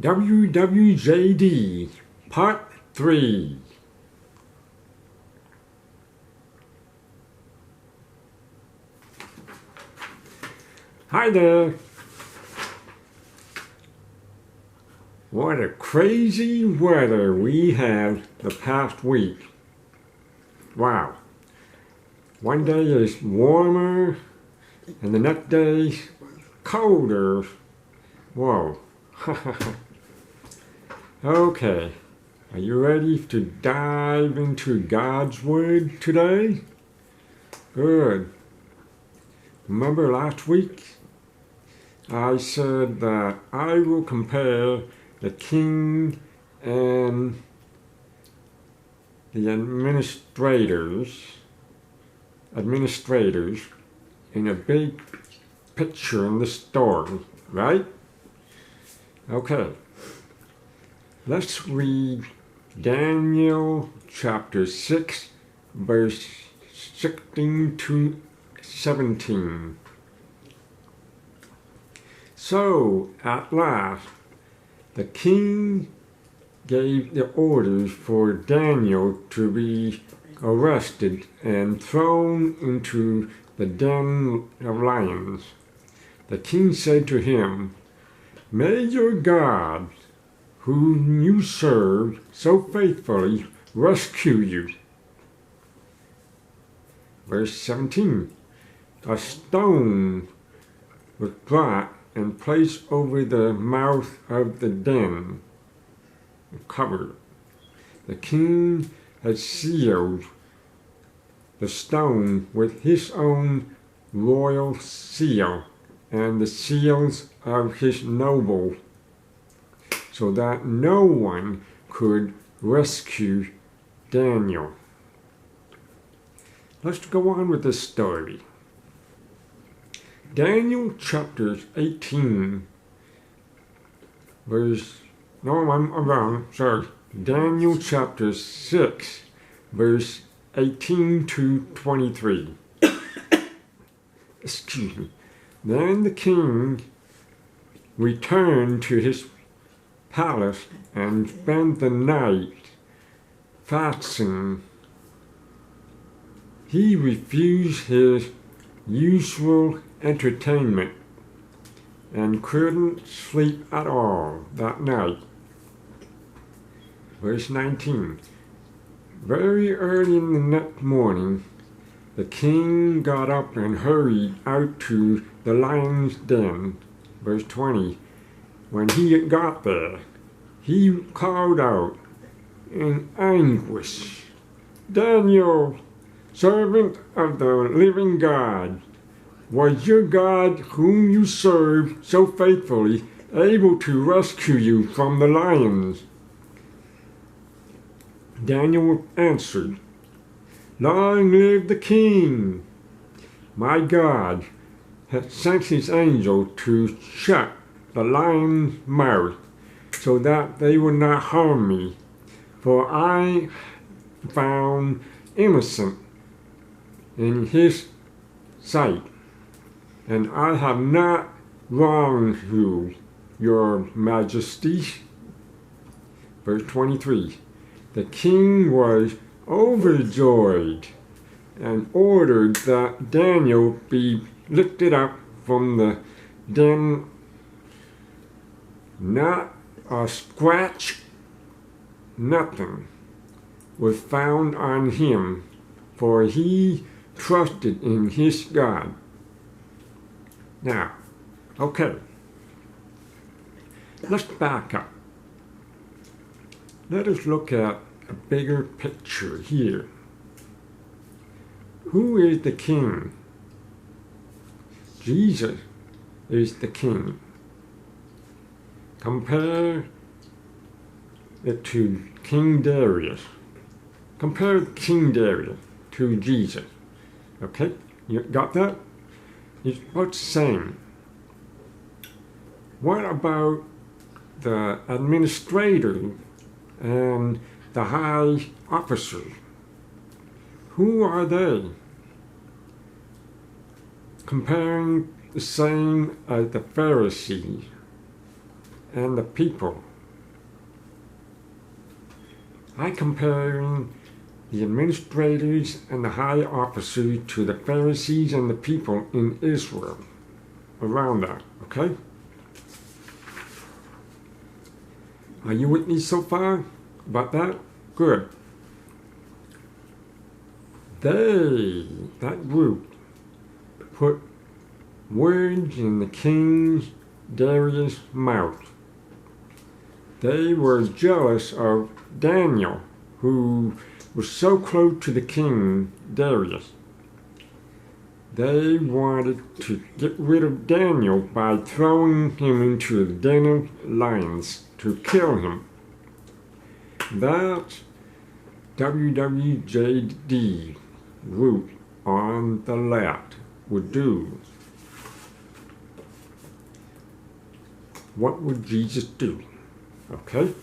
WWJD Part 3. Hi there. What a crazy weather we have the past week. Wow. One day is warmer and the next day colder. Whoa. Okay, are you ready to dive into God's Word today? Good. Remember last week? I said that I will compare the king and the administrators in a big picture in the story, right? Okay. Let's read Daniel chapter 6, verse 16 to 17. So, at last, the king gave the orders for Daniel to be arrested and thrown into the den of lions. The king said to him, "May your God, whom you served so faithfully, rescue you." Verse 17. A stone was brought and placed over the mouth of the den, covered. The king had sealed the stone with his own royal seal and the seals of his nobles, so that no one could rescue Daniel. Let's go on with this story. Daniel chapter 18, Daniel chapter 6, verse 18 to 23. Excuse me. Then the king returned to his palace and spent the night fasting. He refused his usual entertainment and couldn't sleep at all that night. Verse 19. Very early in the next morning, the king got up and hurried out to the lion's den. Verse 20. When he got there, he called out in anguish, "Daniel, servant of the living God, was your God, whom you served so faithfully, able to rescue you from the lions?" Daniel answered, "Long live the king! My God has sent his angel to shut the lion's mouth, so that they will not harm me, for I found innocent in his sight, and I have not wronged you, your majesty." Verse 23. The king was overjoyed and ordered that Daniel be lifted up from the den. Not a scratch, nothing was found on him, for he trusted in his God. Now, okay, let's back up. Let us look at a bigger picture here. Who is the king? Jesus is the king. Compare it to King Darius. Compare King Darius to Jesus. Okay? You got that? It's about the same. What about the administrator and the high officers? Who are they? Comparing the same as the Pharisees. and the people. I comparing the administrators and the high officers to the Pharisees and the people in Israel around that, okay? Are you with me so far about that? Good. That group, put words in the king Darius' mouth. They were jealous of Daniel, who was so close to the king Darius. They wanted to get rid of Daniel by throwing him into the den of lions to kill him. That WWJD group on the left would do. What would Jesus do? Okay?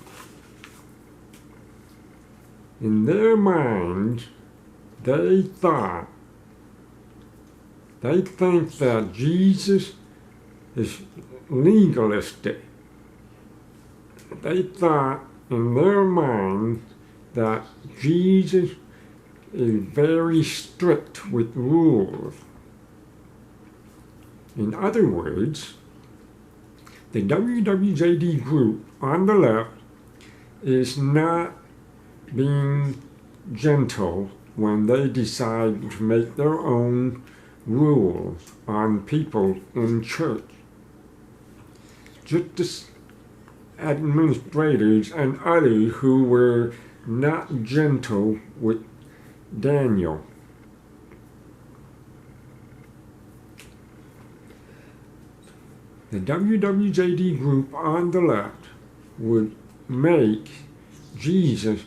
In their minds, they think that Jesus is legalistic. They thought in their mind that Jesus is very strict with rules. In other words, the WWJD group on the left is not being gentle when they decide to make their own rules on people in church. Just as administrators and others who were not gentle with Daniel. The WWJD group on the left would make Jesus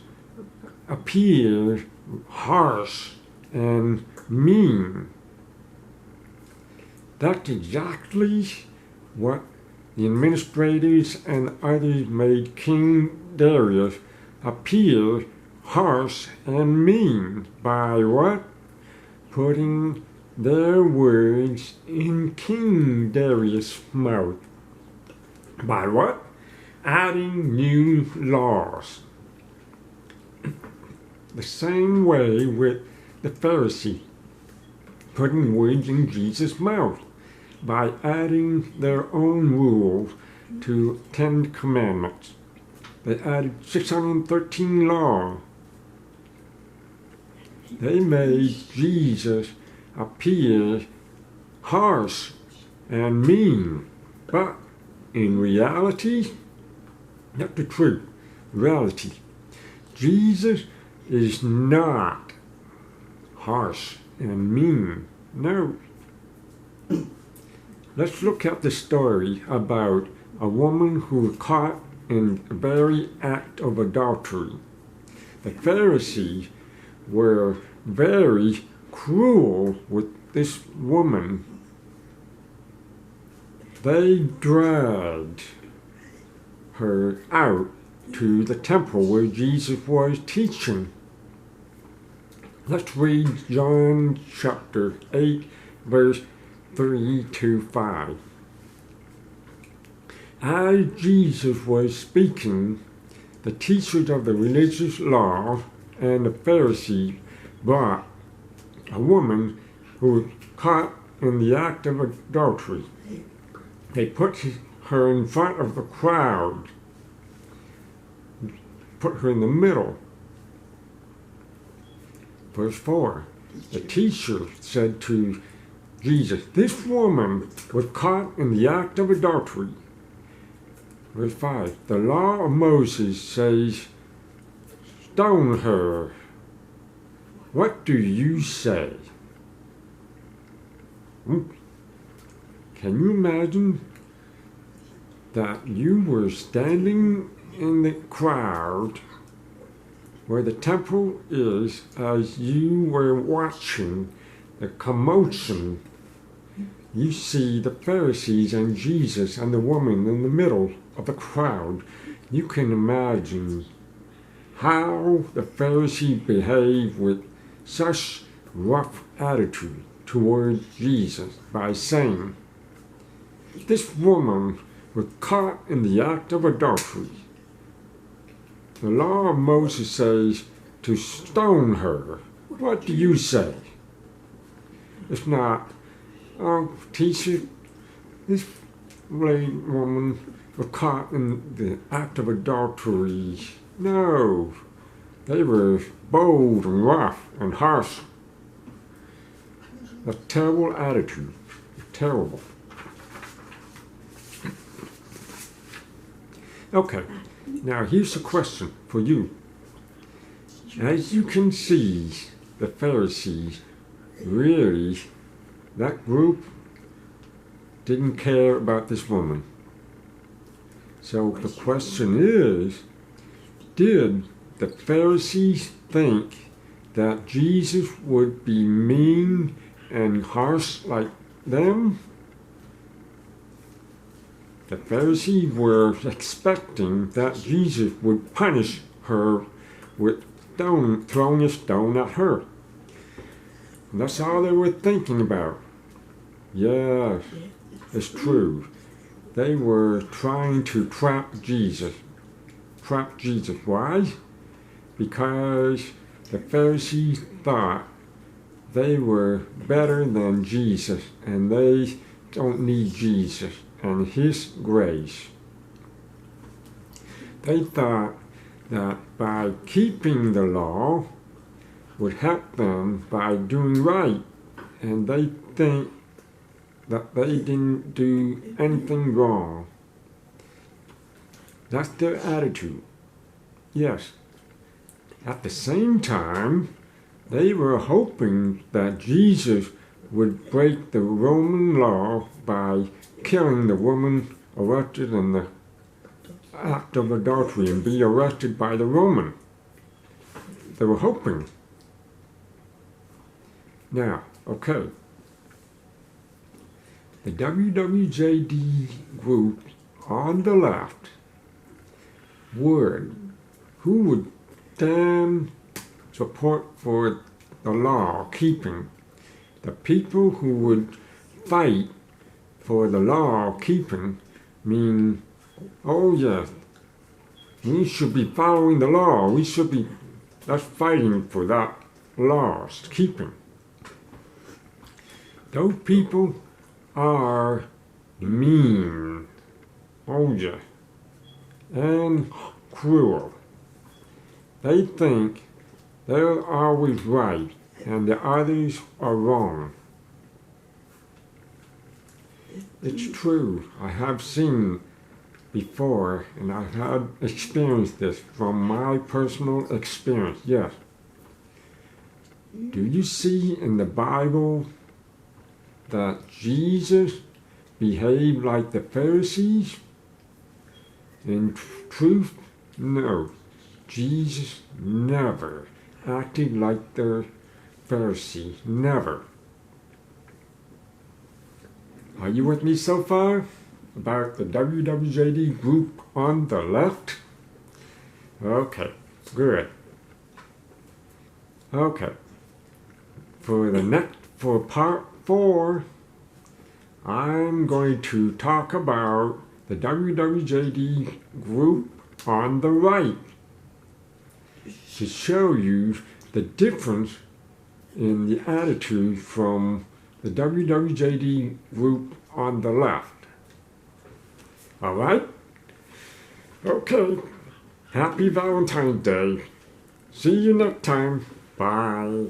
appear harsh and mean. That's exactly what the administrators and others made King Darius appear harsh and mean by what? Putting their words in King Darius' mouth. By what? Adding new laws. The same way with the Pharisees, putting words in Jesus' mouth by adding their own rules to 10 commandments. They added 613 laws. They made Jesus appear harsh and mean, but in reality, not the truth. Reality, Jesus is not harsh and mean. No. Let's look at the story about a woman who was caught in the very act of adultery. The Pharisees were very cruel with this woman. They dragged her out to the temple where Jesus was teaching. Let's read John chapter 8, verse 3 to 5. As Jesus was speaking, the teachers of the religious law and the Pharisees brought a woman who was caught in the act of adultery. They put her in front of the crowd, put her in the middle. Verse 4, the teacher said to Jesus, "This woman was caught in the act of adultery." Verse 5, the law of Moses says, "Stone her." What do you say? Can you imagine that you were standing in the crowd where the temple is as you were watching the commotion? You see the Pharisees and Jesus and the woman in the middle of the crowd. You can imagine how the Pharisees behaved with such rough attitude towards Jesus by saying, "This woman was caught in the act of adultery. The law of Moses says to stone her. What do you say? It's not, oh, teacher, this woman was caught in the act of adultery. No, they were bold and rough and harsh. A terrible attitude, terrible. Okay, now here's a question for you. As you can see, the Pharisees, really, that group didn't care about this woman. So the question is, did the Pharisees think that Jesus would be mean and harsh like them? The Pharisees were expecting that Jesus would punish her with throwing a stone at her. And that's all they were thinking about. Yes, it's true. They were trying to trap Jesus. Trap Jesus. Why? Because the Pharisees thought they were better than Jesus and they don't need Jesus and His grace. They thought that by keeping the law would help them by doing right, and they think that they didn't do anything wrong. That's their attitude. Yes. At the same time, they were hoping that Jesus would break the Roman law by killing the woman arrested in the act of adultery and be arrested by the Roman. They were hoping. Now, okay. The WWJD group on the left who would stand support for the law keeping? The people who would fight for the law keeping mean, oh yes, we should be following the law. We should be, that's fighting for that law's keeping. Those people are mean, oh yeah, and cruel. They think they're always right and the others are wrong. It's true. I have seen before, and I have experienced this from my personal experience. Yes. Do you see in the Bible that Jesus behaved like the Pharisees? In truth, no. Jesus never acted like the Pharisees. Never. Are you with me so far about the WWJD group on the left? Okay, good. Okay. For part 4, I'm going to talk about the WWJD group on the right to show you the difference in the attitude from the WWJD group on the left. All right? Okay. Happy Valentine's Day. See you next time. Bye.